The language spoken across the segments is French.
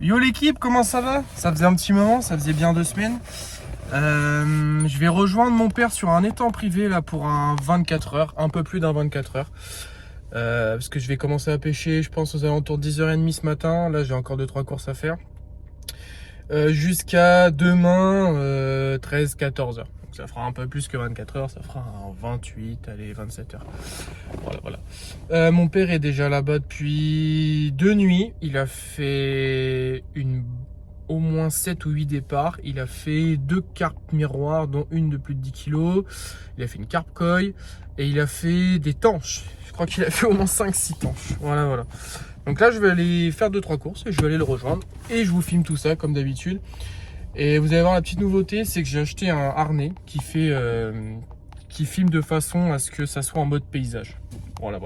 Yo l'équipe, comment ça va? Ça faisait un petit moment, ça faisait bien 2 semaines. Je vais rejoindre mon père sur un étang privé là pour un 24 heures, un peu plus d'un 24 heures. Parce que je vais commencer à pêcher, je pense aux alentours de 10h30 ce matin. Là j'ai encore 2-3 courses à faire. Jusqu'à demain 13-14 heures. Donc ça fera un peu plus que 24 heures, ça fera un 28, allez 27 heures. Voilà. Mon père est déjà là-bas depuis 2 nuits. Il a fait au moins 7 ou 8 départs. Il a fait 2 carpes miroirs, dont une de plus de 10 kilos. Il a fait une carpe koi et il a fait des tanches. Je crois qu'il a fait au moins 5-6 tanches. Voilà. Donc là, je vais aller faire 2-3 courses et je vais aller le rejoindre. Et je vous filme tout ça comme d'habitude. Et vous allez voir, la petite nouveauté, c'est que j'ai acheté un harnais qui filme de façon à ce que ça soit en mode paysage. Voilà.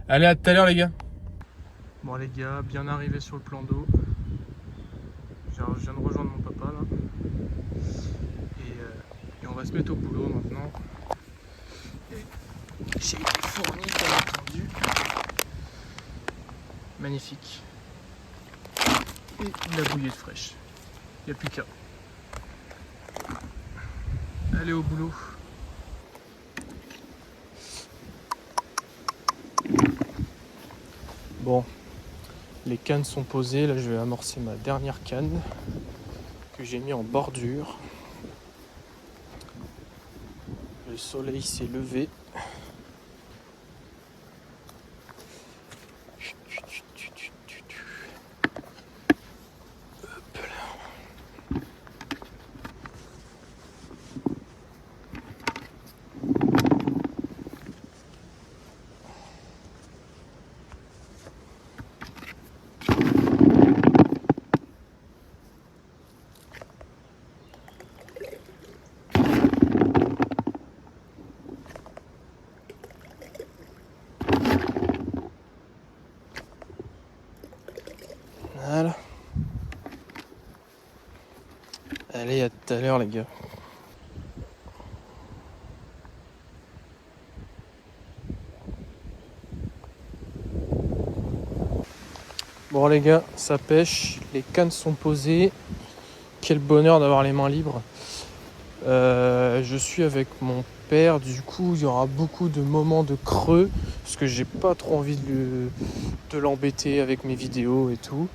Allez, à tout à l'heure les gars. Bon les gars, bien arrivé sur le plan d'eau. Je viens de rejoindre mon papa là. Et on va se mettre au boulot maintenant. J'ai été fourni bien entendu. Magnifique. Et de la bouillette fraîche. Il n'y a plus qu'à. Allez au boulot. Bon, les cannes sont posées. Là, je vais amorcer ma dernière canne que j'ai mis en bordure. Le soleil s'est levé. Hop là. Voilà. Allez, à tout à l'heure les gars. Bon les gars, ça pêche, les cannes sont posées. Quel bonheur d'avoir les mains libres. Je suis avec mon père, du coup il y aura beaucoup de moments de creux parce que j'ai pas trop envie de l'embêter avec mes vidéos et tout.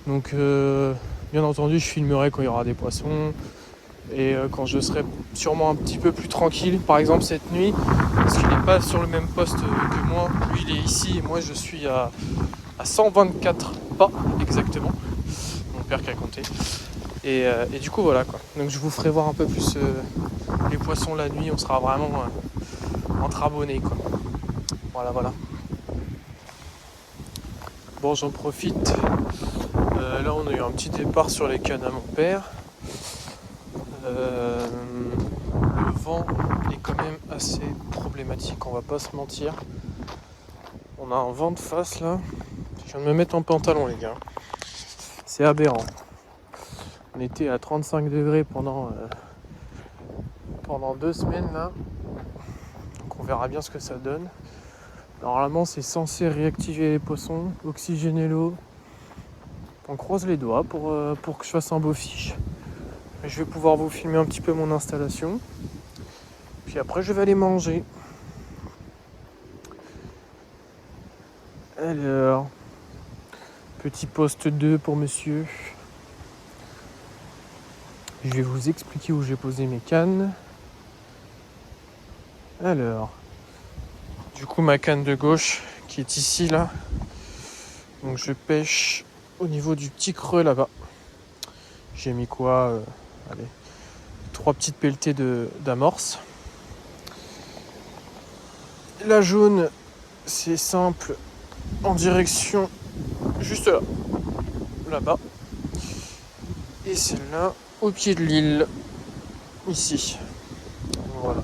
Donc bien entendu je filmerai quand il y aura des poissons et quand je serai sûrement un petit peu plus tranquille, par exemple cette nuit, parce qu'il n'est pas sur le même poste que moi. Lui il est ici et moi je suis à 124 pas exactement, mon père qui a compté. Et du coup voilà quoi. Donc je vous ferai voir un peu plus les poissons la nuit, on sera vraiment entre abonnés quoi. Voilà. Bon, j'en profite. Là on a eu un petit départ sur les cannes à mon père. Le vent est quand même assez problématique, on va pas se mentir. On a un vent de face là. Je viens de me mettre en pantalon les gars. C'est aberrant. On était à 35 degrés pendant 2 semaines là. Donc on verra bien ce que ça donne. Normalement c'est censé réactiver les poissons, oxygéner l'eau. On croise les doigts pour que je fasse un beau fiche. Je vais pouvoir vous filmer un petit peu mon installation. Puis après je vais aller manger. Alors, petit poste 2 pour monsieur. Je vais vous expliquer où j'ai posé mes cannes. Alors, du coup ma canne de gauche qui est ici là. Donc je pêche au niveau du petit creux là-bas. J'ai mis quoi allez, 3 petites pelletées d'amorce. La jaune, c'est simple, en direction juste là, là-bas. Et celle-là au pied de l'île, ici. Voilà.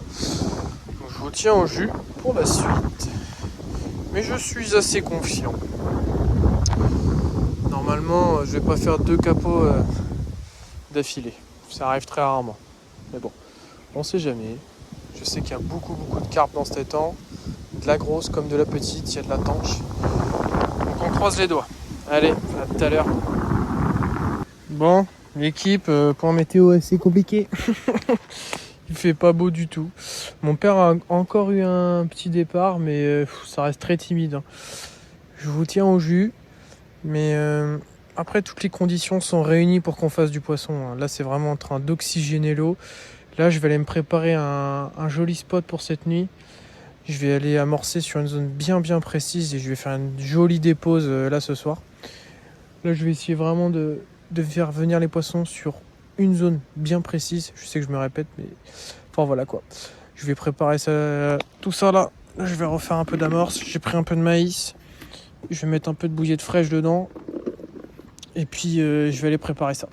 Donc, je vous tiens au jus pour la suite. Mais je suis assez confiant. Normalement, je vais pas faire 2 capots d'affilée. Ça arrive très rarement. Mais bon, on sait jamais. Je sais qu'il y a beaucoup de carpes dans cet étang. De la grosse comme de la petite, il y a de la tanche. Donc on croise les doigts. Allez, à tout à l'heure. Bon, l'équipe, point météo assez compliqué. Il fait pas beau du tout. Mon père a encore eu un petit départ, mais ça reste très timide, hein. Je vous tiens au jus, mais après toutes les conditions sont réunies pour qu'on fasse du poisson, hein. Là c'est vraiment en train d'oxygéner l'eau. Là je vais aller me préparer un joli spot pour cette nuit. Je vais aller amorcer sur une zone bien précise et je vais faire une jolie dépose là ce soir. Là je vais essayer vraiment de faire venir les poissons sur une zone bien précise. Je sais que je me répète, mais enfin voilà quoi. Je vais préparer ça, tout ça là. Là je vais refaire un peu d'amorce. J'ai pris un peu de maïs. Je vais mettre un peu de bouillette fraîche dedans. Et puis je vais aller préparer ça.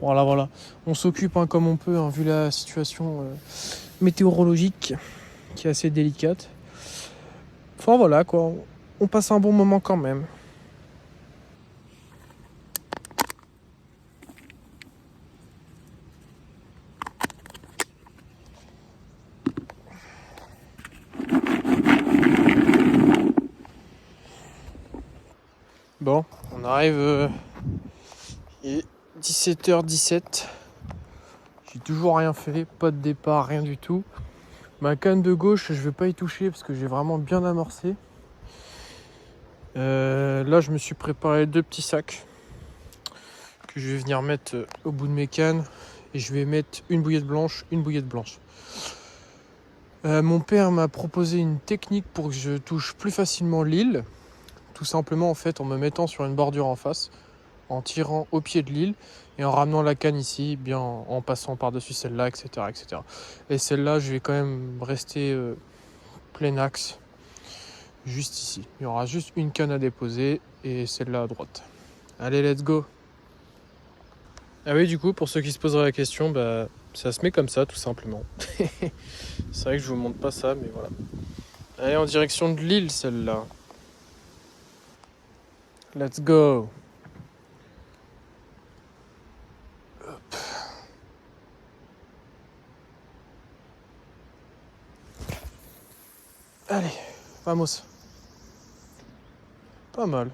Voilà. On s'occupe hein, comme on peut, hein, vu la situation météorologique qui est assez délicate. Enfin voilà quoi. On passe un bon moment quand même. Bon, on arrive. Il est 17h17. J'ai toujours rien fait, pas de départ, rien du tout. Ma canne de gauche, je vais pas y toucher parce que j'ai vraiment bien amorcé. Là, je me suis préparé 2 petits sacs que je vais venir mettre au bout de mes cannes. Et je vais mettre une bouillette blanche, une bouillette blanche. Mon père m'a proposé une technique pour que je touche plus facilement l'île. Tout simplement, en fait, en me mettant sur une bordure en face, en tirant au pied de l'île et en ramenant la canne ici, bien en passant par-dessus celle-là, etc., etc. Et celle-là, je vais quand même rester plein axe, juste ici. Il y aura juste une canne à déposer et celle-là à droite. Allez, let's go. Ah oui, du coup, pour ceux qui se poseraient la question, bah, ça se met comme ça, tout simplement. C'est vrai que je vous montre pas ça, mais voilà. Allez, en direction de l'île, celle-là. Let's go. Allez, vamos. Pas mal.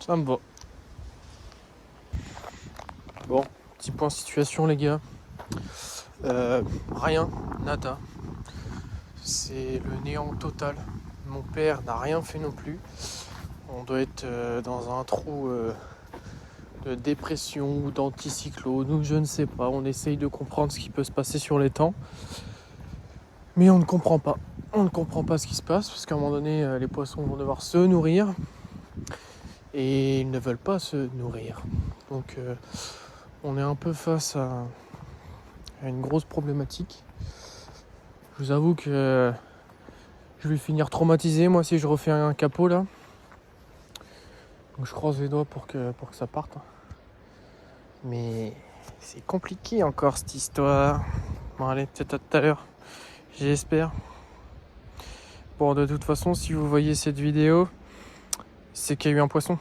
Ça me va. Bon, petit point situation les gars. Rien, nada. C'est le néant total. Mon père n'a rien fait non plus. On doit être dans un trou de dépression ou d'anticyclone ou je ne sais pas. On essaye de comprendre ce qui peut se passer sur les temps. Mais on ne comprend pas. On ne comprend pas ce qui se passe parce qu'à un moment donné, les poissons vont devoir se nourrir. Et ils ne veulent pas se nourrir. Donc on est un peu face à une grosse problématique. Je vous avoue que je vais finir traumatisé moi si je refais un capot là. Donc je croise les doigts pour que ça parte. Mais c'est compliqué encore cette histoire. Bon allez, peut-être à tout à l'heure. J'espère. Bon de toute façon si vous voyez cette vidéo, c'est qu'il y a eu un poisson.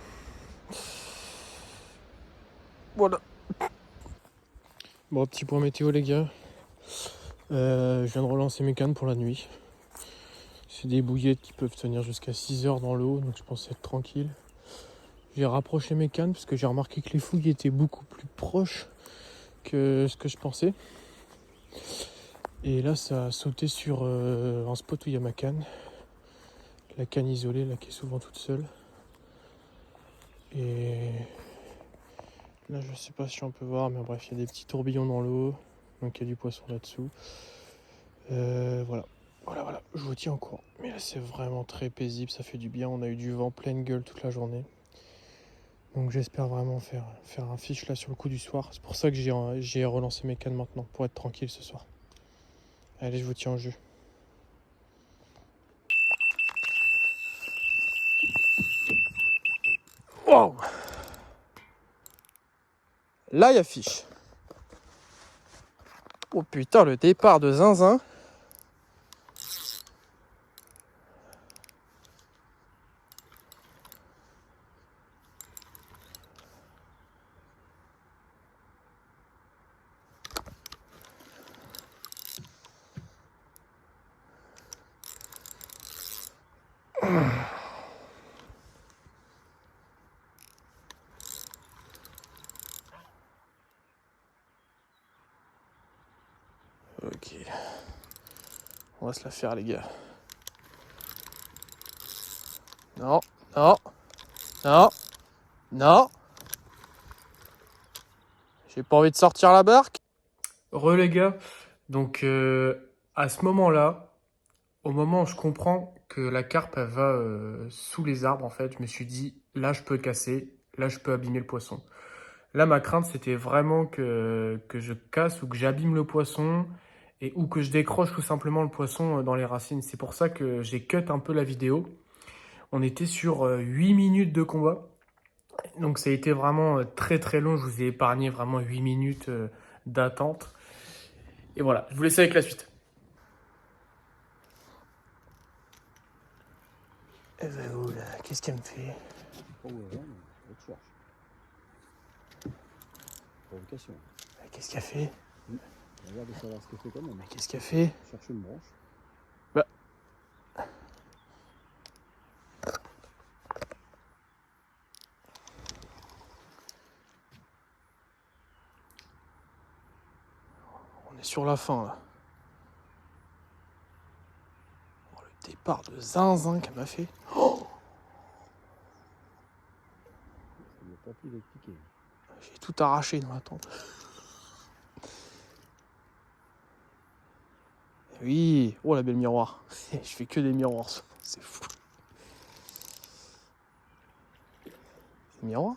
Voilà. Bon petit point météo les gars. Je viens de relancer mes cannes pour la nuit. C'est des bouillettes qui peuvent tenir jusqu'à 6 heures dans l'eau, donc je pense être tranquille. J'ai rapproché mes cannes parce que j'ai remarqué que les fouilles étaient beaucoup plus proches que ce que je pensais. Et là, ça a sauté sur un spot où il y a ma canne. La canne isolée, là, qui est souvent toute seule. Et là, je sais pas si on peut voir, mais bref, il y a des petits tourbillons dans l'eau. Donc il y a du poisson là-dessous. Voilà. Voilà, je vous tiens au courant. Mais là, c'est vraiment très paisible, ça fait du bien. On a eu du vent pleine gueule toute la journée. Donc j'espère vraiment faire un fiche là sur le coup du soir. C'est pour ça que j'ai relancé mes cannes maintenant, pour être tranquille ce soir. Allez, je vous tiens au jus. Wow! Là, il y a fiche. Oh putain, le départ de Zinzin. On va se la faire, les gars. Non, non, non, non. J'ai pas envie de sortir la barque. Les gars, donc à ce moment-là, au moment où je comprends que la carpe elle va sous les arbres, en fait, je me suis dit, là je peux casser, là je peux abîmer le poisson. Là ma crainte c'était vraiment que je casse ou que j'abîme le poisson ou que je décroche tout simplement le poisson dans les racines. C'est pour ça que j'ai cut un peu la vidéo. On était sur 8 minutes de combat. Donc ça a été vraiment très très long. Je vous ai épargné vraiment 8 minutes d'attente. Et voilà, je vous laisse avec la suite. Elle va où là? Qu'est-ce qu'elle me fait? Oh ouais, mais elle te cherche. Provocation. Qu'est-ce qu'elle fait? Regarde de savoir ce qu'elle fait quand même. Qu'est-ce qu'elle fait? Cherche une branche. Bah. On est sur la fin là. Oh, le départ de zinzin qu'elle m'a fait. Oh, Il n'a pas pu l'expliquer. j'ai tout arraché dans la tente. Oui, oh la belle miroir. Je fais que des miroirs, c'est fou. C'est miroir?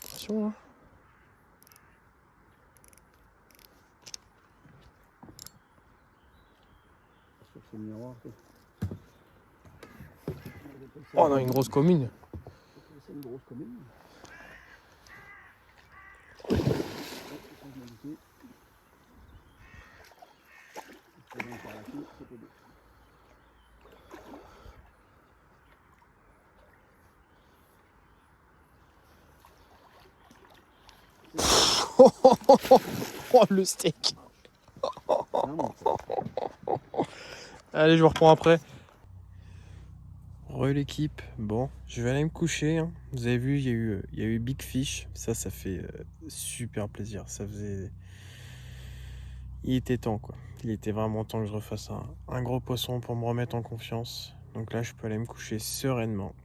Attention hein. Sur ce miroir. Oh on a une grosse commune. C'est une grosse commune. Oh le steak. Allez, je vous reprends après. L'équipe, bon, je vais aller me coucher. Hein. Vous avez vu, il y a eu Big Fish. Ça fait super plaisir. Ça faisait. Il était temps, quoi. Il était vraiment temps que je refasse un gros poisson pour me remettre en confiance. Donc là, je peux aller me coucher sereinement.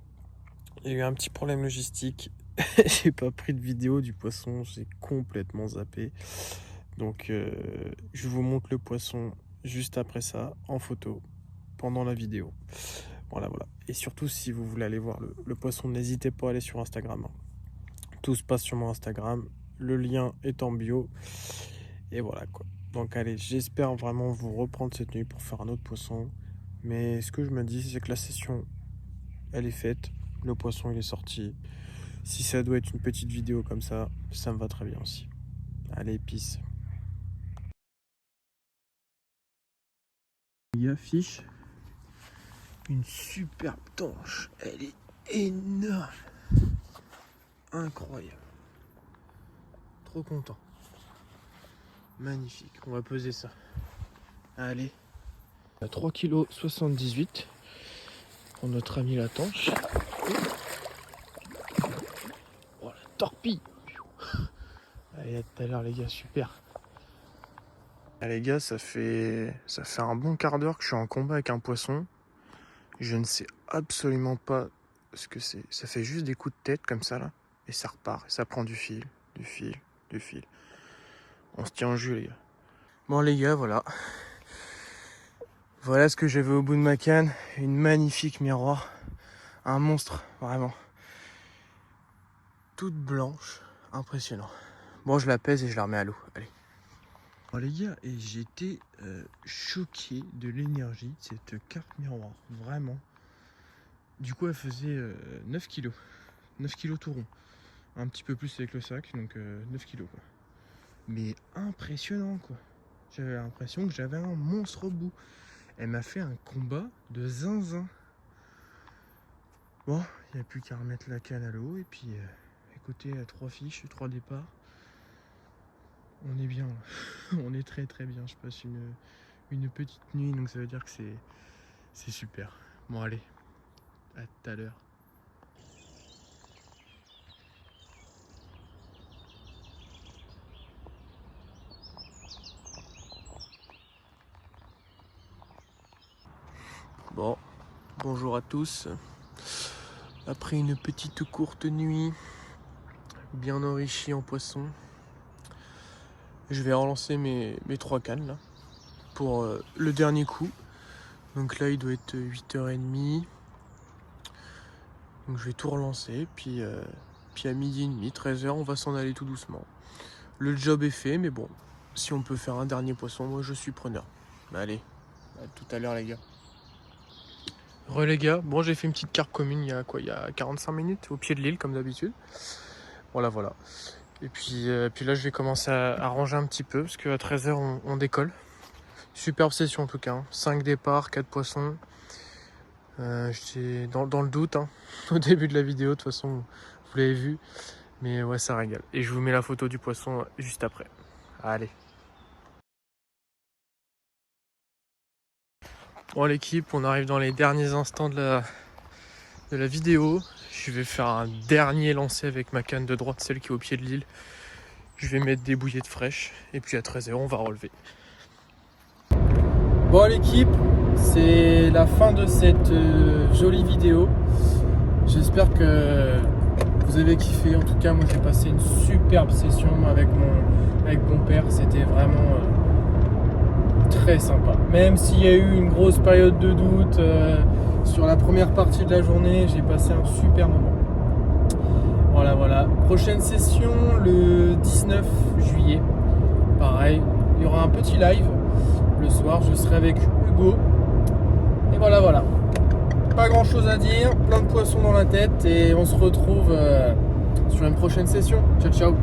Il y a eu un petit problème logistique. J'ai pas pris de vidéo du poisson. J'ai complètement zappé. Donc, je vous montre le poisson juste après ça, en photo, pendant la vidéo. Voilà. Et surtout, si vous voulez aller voir le poisson, n'hésitez pas à aller sur Instagram. Tout se passe sur mon Instagram. Le lien est en bio. Et voilà, quoi. Donc, allez, j'espère vraiment vous reprendre cette nuit pour faire un autre poisson. Mais ce que je me dis, c'est que la session, elle est faite. Le poisson, il est sorti. Si ça doit être une petite vidéo comme ça me va très bien aussi. Allez, peace. Il y a fiche. Une superbe tanche. Elle est énorme. Incroyable. Trop content. Magnifique. On va peser ça. Allez. À 3,78 kg pour notre ami la tanche. Oh la torpille. Allez, à tout à l'heure les gars, super. Ah, les gars, ça fait un bon quart d'heure que je suis en combat avec un poisson. Je ne sais absolument pas ce que c'est. Ça fait juste des coups de tête comme ça là. Et ça repart. Et ça prend du fil. Du fil. Du fil. On se tient en jus les gars. Bon les gars, voilà. Voilà ce que j'avais au bout de ma canne. Une magnifique miroir. Un monstre, vraiment. Toute blanche. Impressionnant. Bon, je la pèse et je la remets à l'eau. Allez. Bon les gars, et j'étais choqué de l'énergie de cette carpe miroir. Vraiment. Du coup, elle faisait 9 kilos. 9 kilos tout rond. Un petit peu plus avec le sac, donc 9 kilos quoi. Mais impressionnant quoi. J'avais l'impression que j'avais un monstre au bout. Elle m'a fait un combat de zinzin. Bon, il n'y a plus qu'à remettre la canne à l'eau et puis écoutez, 3 fiches, 3 départs. On est bien là. On est très très bien. Je passe une petite nuit, donc ça veut dire que c'est super. Bon allez, à tout à l'heure. Bon, bonjour à tous. Après une petite courte nuit, bien enrichie en poissons, je vais relancer mes 3 cannes là, pour le dernier coup. Donc là il doit être 8h30. Donc je vais tout relancer, puis à 12h30, 13h, on va s'en aller tout doucement. Le job est fait, mais bon, si on peut faire un dernier poisson, moi je suis preneur. Allez, à tout à l'heure les gars. Les gars, bon j'ai fait une petite carpe commune il y a 45 minutes au pied de l'île comme d'habitude. Voilà. Et puis là je vais commencer à ranger un petit peu parce qu'à 13h on décolle. Superbe session en tout cas, hein. 5 départs, 4 poissons. J'étais dans le doute hein, au début de la vidéo, de toute façon vous l'avez vu. Mais ouais ça régale. Et je vous mets la photo du poisson juste après. Allez. Bon l'équipe, on arrive dans les derniers instants de la vidéo. Je vais faire un dernier lancer avec ma canne de droite, celle qui est au pied de l'île. Je vais mettre des bouillettes fraîches et puis à 13h on va relever. Bon l'équipe, c'est la fin de cette jolie vidéo. J'espère que vous avez kiffé. En tout cas moi j'ai passé une superbe session avec mon père. C'était vraiment très sympa. Même s'il y a eu une grosse période de doute sur la première partie de la journée, j'ai passé un super moment. Voilà. Prochaine session le 19 juillet. Pareil, il y aura un petit live le soir. Je serai avec Hugo. Et voilà. Pas grand chose à dire, plein de poissons dans la tête et on se retrouve sur une prochaine session. Ciao.